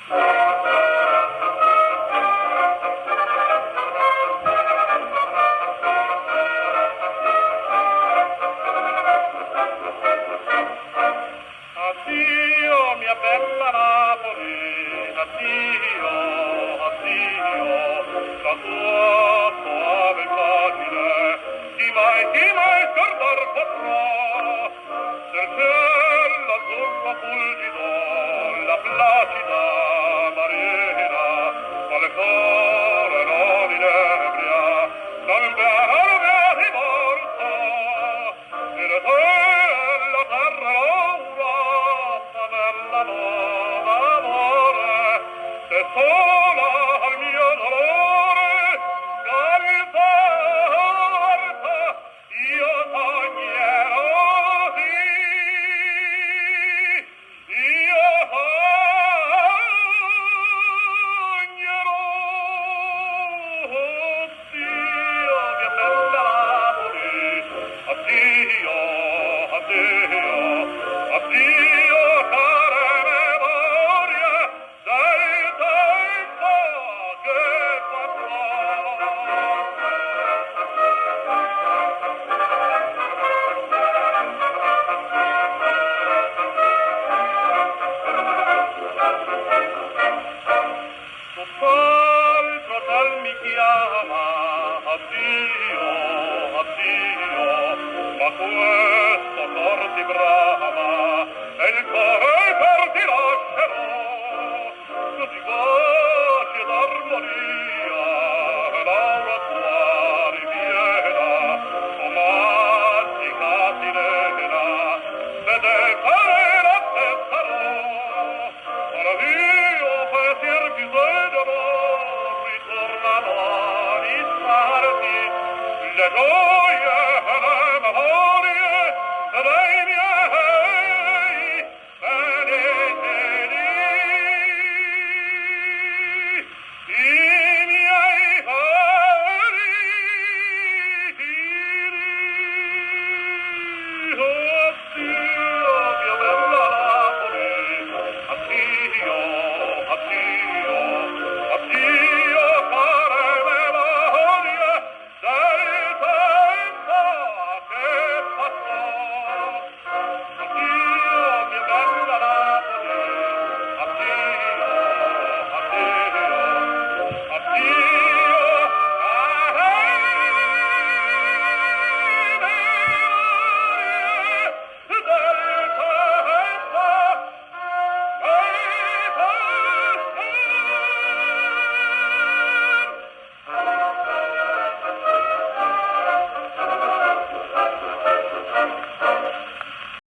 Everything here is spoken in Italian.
Addio, mia bella Napoli, addio, addio, la tua soave immagine, chi mai scordar potrà, del ciel l'azzurro fulgido, la placida marina, quale cuore non inebria, non verrebbe rimorsa, e le la terra l'aura, bella nuova amore, se sola al mio dolore calza orta, io sognerò sì, io sognerò. Oddio, mia bella Napoli, addio, addio, addio, care memorie del tempo che passò. Tutt'altro ciel mi chiama, addio, addio, ma questo cor ti brama, e il cor ti lascerò, così voce d'armonia, l'aura tua riviera, o magica sirena, vede parere te sarò, ora io pensier bisognerò, ritornano a ristarti, le